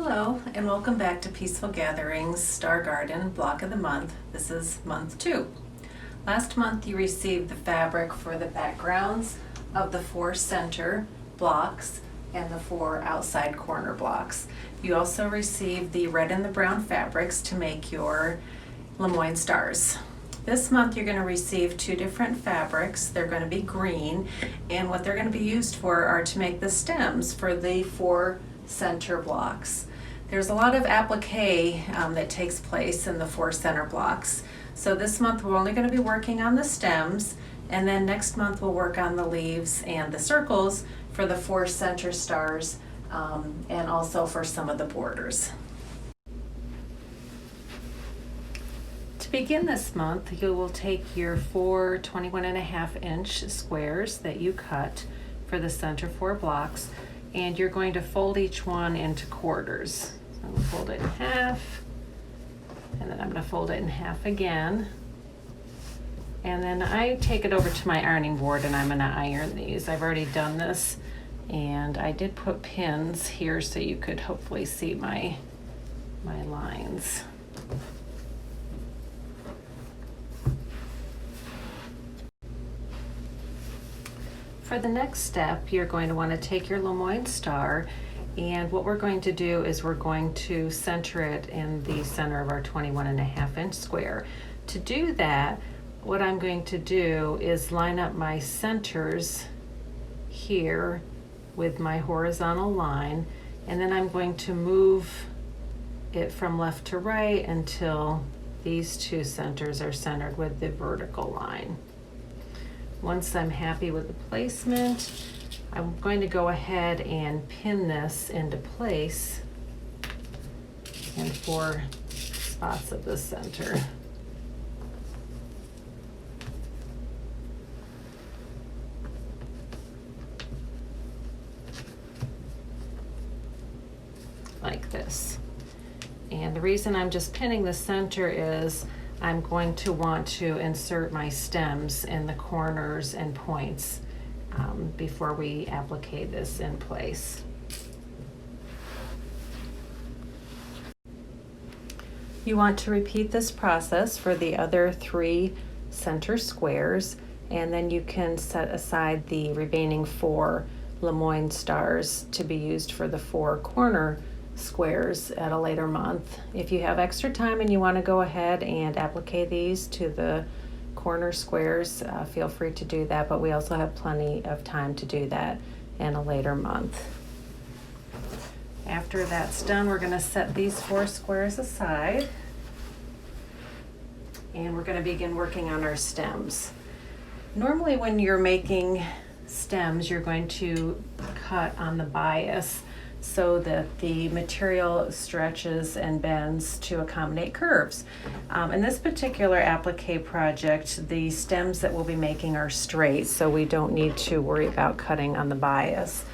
Hello and welcome back to Peaceful Gatherings Star Garden Block of the Month. This is month 2. Last month you received the fabric for the backgrounds of the 4 center blocks and the 4 outside corner blocks. You also received the red and the brown fabrics to make your Lemoyne stars. This month you're going to receive 2 different fabrics. They're going to be green, and what they're going to be used for are to make the stems for the 4 center blocks. There's a lot of applique that takes place in the 4 center blocks. So this month we're only going to be working on the stems, and then next month we'll work on the leaves and the circles for the 4 center stars, and also for some of the borders. To begin this month, you will take your 4 21.5-inch squares that you cut for the center 4 blocks, and you're going to fold each one into quarters. So I'm going to fold it in half, and then I'm going to fold it in half again. And then I take it over to my ironing board and I'm going to iron these. I've already done this, and I did put pins here so you could hopefully see my lines. For the next step, you're going to want to take your Lemoyne star, and what we're going to do is we're going to center it in the center of our 21.5-inch square. To do that, what I'm going to do is line up my centers here with my horizontal line, and then I'm going to move it from left to right until these 2 centers are centered with the vertical line. Once I'm happy with the placement, I'm going to go ahead and pin this into place in 4 spots of the center. Like this. And the reason I'm just pinning the center is I'm going to want to insert my stems in the corners and points before we applique this in place. You want to repeat this process for the other 3 center squares, and then you can set aside the remaining 4 Lemoyne stars to be used for the 4 corner squares at a later month. If you have extra time and you want to go ahead and applique these to the corner squares, feel free to do that, but we also have plenty of time to do that in a later month. After that's done, we're going to set these 4 squares aside, and we're going to begin working on our stems. Normally when you're making stems, you're going to cut on the bias so that the material stretches and bends to accommodate curves. In this particular applique project, the stems that we'll be making are straight, so we don't need to worry about cutting on the bias.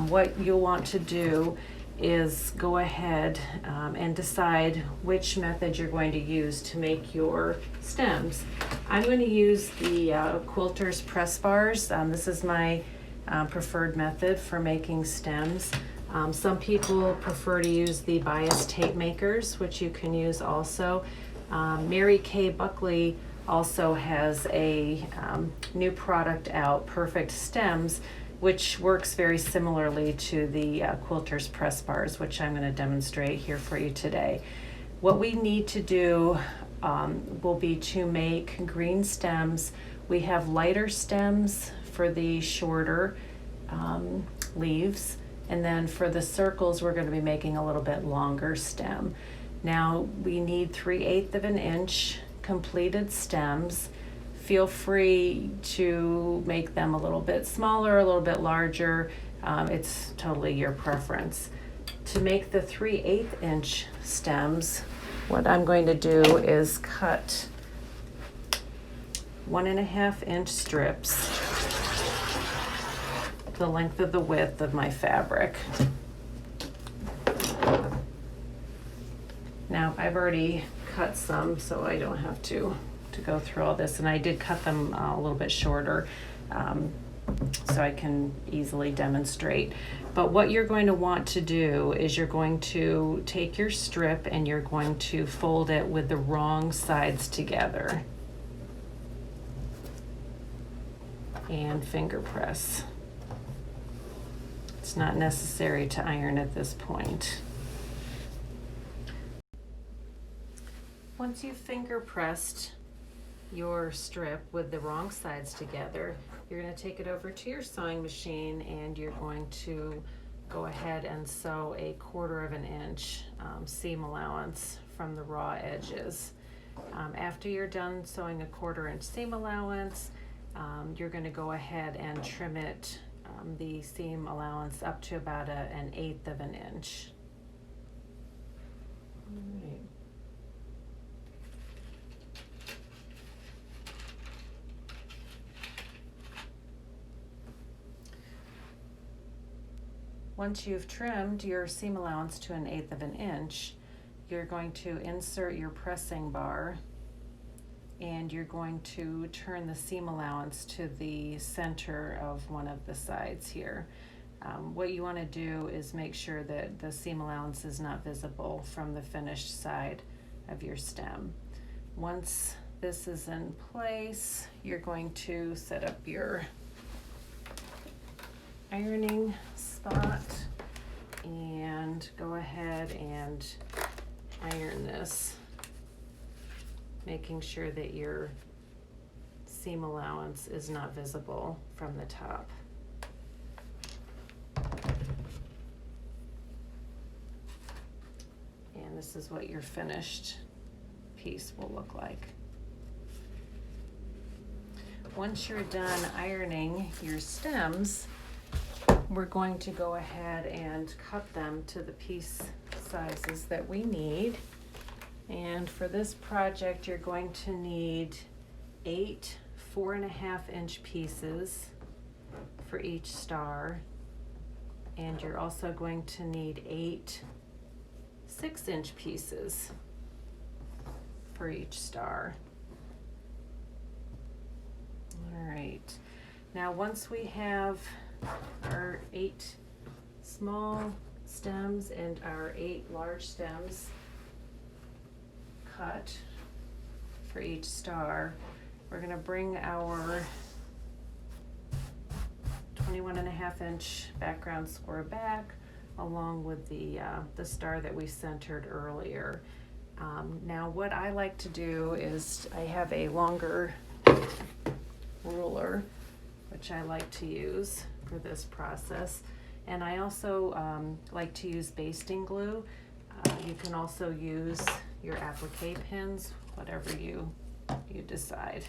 What you'll want to do is go ahead and decide which method you're going to use to make your stems. I'm going to use the Quilter's press bars. This is my preferred method for making stems. Some people prefer to use the bias tape makers, which you can use also. Mary Kay Buckley also has a new product out, Perfect Stems, which works very similarly to the Quilter's press bars, which I'm going to demonstrate here for you today. What we need to do will be to make green stems. We have lighter stems for the shorter leaves, and then for the circles we're going to be making a little bit longer stem. Now we need 3/8 of an inch completed stems. Feel free to make them a little bit smaller, a little bit larger. It's totally your preference. To make the 3/8 inch stems, what I'm going to do is cut 1.5 inch strips the length of the width of my fabric. Now I've already cut some, so I don't have to go through all this, and I did cut them a little bit shorter so I can easily demonstrate. But what you're going to want to do is you're going to take your strip and you're going to fold it with the wrong sides together and finger press. It's not necessary to iron at this point. Once you've finger pressed your strip with the wrong sides together, you're going to take it over to your sewing machine and you're going to go ahead and sew a 1/4 of an inch seam allowance from the raw edges. After you're done sewing a 1/4 inch seam allowance, you're going to go ahead and trim it, the seam allowance, up to about an 1/8 of an inch. All right. Once you've trimmed your seam allowance to an 1/8 of an inch, you're going to insert your pressing bar and you're going to turn the seam allowance to the center of one of the sides here. What you want to do is make sure that the seam allowance is not visible from the finished side of your stem. Once this is in place, you're going to set up your ironing spot and go ahead and iron this, making sure that your seam allowance is not visible from the top. And this is what your finished piece will look like. Once you're done ironing your stems, we're going to go ahead and cut them to the piece sizes that we need. And for this project, you're going to need 8 4.5 inch pieces for each star. And you're also going to need 8 6 inch pieces for each star. All right. Now, once we have our 8 small stems and our 8 large stems cut for each star, we're going to bring our 21.5 inch background square back along with the star that we centered earlier. Now, what I like to do is I have a longer ruler, which I like to use for this process. And I also like to use basting glue. You can also use your applique pins, whatever you decide.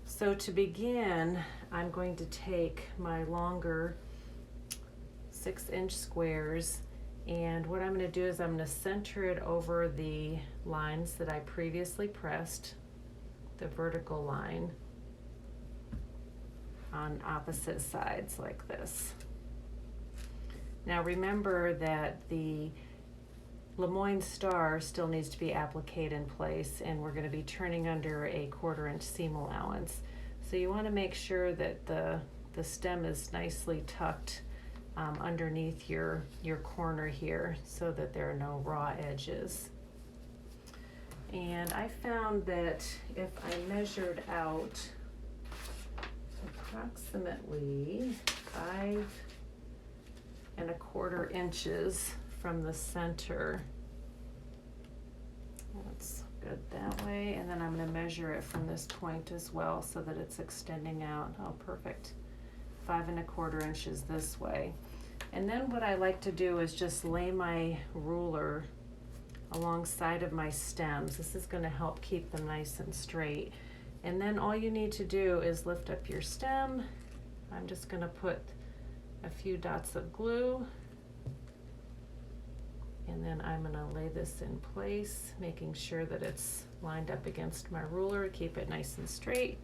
So to begin, I'm going to take my longer 6 inch squares, and what I'm going to do is I'm going to center it over the lines that I previously pressed, the vertical line, on opposite sides like this. Now remember that the Lemoyne star still needs to be appliqued in place, and we're going to be turning under a 1/4 inch seam allowance. So you want to make sure that the stem is nicely tucked underneath your corner here so that there are no raw edges. And I found that if I measured out approximately 5.25 inches from the center. That's good that way. And then I'm going to measure it from this point as well so that it's extending out. Oh, perfect. 5.25 inches this way. And then what I like to do is just lay my ruler alongside of my stems. This is going to help keep them nice and straight. And then all you need to do is lift up your stem. I'm just going to put a few dots of glue, and then I'm going to lay this in place, making sure that it's lined up against my ruler, keep it nice and straight.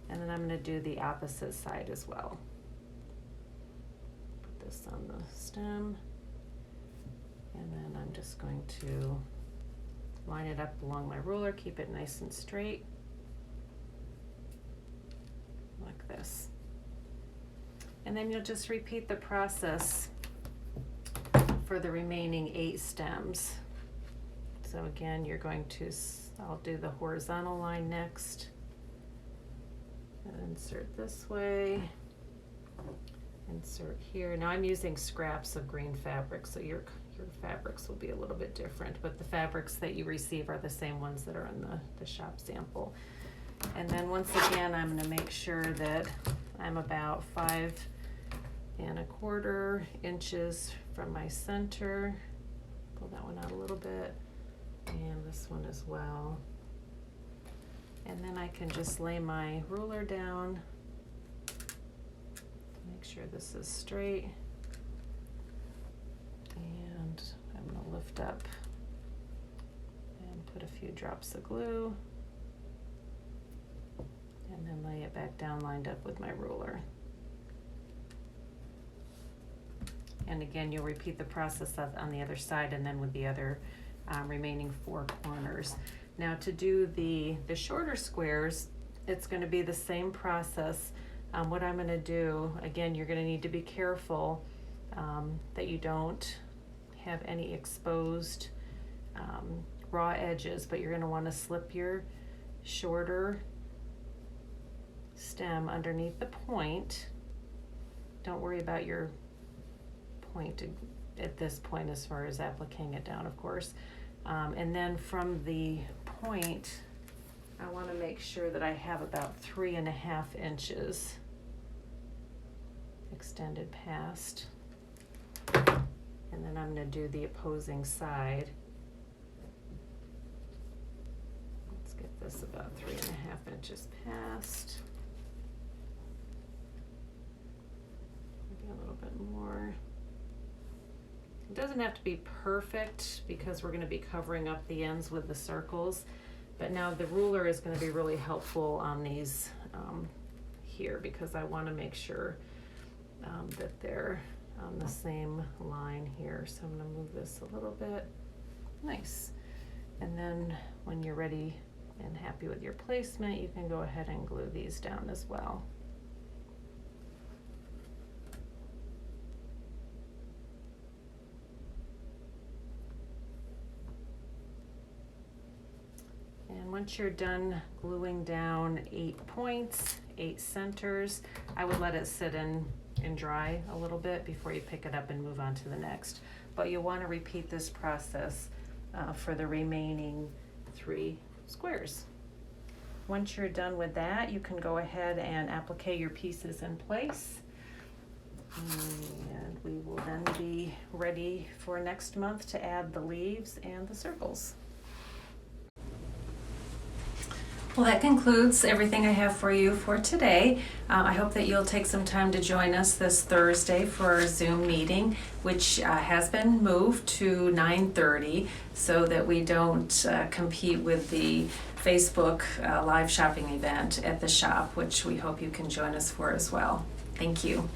And then I'm going to do the opposite side as well. Put this on the stem, and then I'm just going to line it up along my ruler, keep it nice and straight, like And then you'll just repeat the process for the remaining 8 stems. So again, you're going to, I'll do the horizontal line next. And insert this way. Insert here. Now I'm using scraps of green fabric, so your fabrics will be a little bit different, but the fabrics that you receive are the same ones that are in the shop sample. And then once again, I'm going to make sure that I'm about 5 1/4 inches from my center. Pull that one out a little bit, and this one as well. And then I can just lay my ruler down to make sure this is straight. And I'm going to lift up and put a few drops of glue, and then lay it back down lined up with my ruler. And again, you'll repeat the process on the other side and then with the other remaining 4 corners. Now to do the shorter squares, it's going to be the same process. What I'm going to do, again, you're going to need to be careful that you don't have any exposed raw edges, but you're going to want to slip your shorter stem underneath the point. Don't worry about your point at this point as far as appliquing it down, of course. And then from the point, I want to make sure that I have about 3 1/2 inches extended past. And then I'm going to do the opposing side. Let's get this about 3 1/2 inches past. Maybe a little bit more. It doesn't have to be perfect because we're going to be covering up the ends with the circles, but now the ruler is going to be really helpful on these here, because I want to make sure that they're on the same line here. So I'm going to move this a little bit. Nice. And then when you're ready and happy with your placement, you can go ahead and glue these down as well. And once you're done gluing down 8 points, 8 centers, I would let it sit and dry a little bit before you pick it up and move on to the next. But you'll want to repeat this process for the remaining 3 squares. Once you're done with that, you can go ahead and applique your pieces in place. And we will then be ready for next month to add the leaves and the circles. Well, that concludes everything I have for you for today. I hope that you'll take some time to join us this Thursday for our Zoom meeting, which has been moved to 9:30 so that we don't compete with the Facebook live shopping event at the shop, which we hope you can join us for as well. Thank you.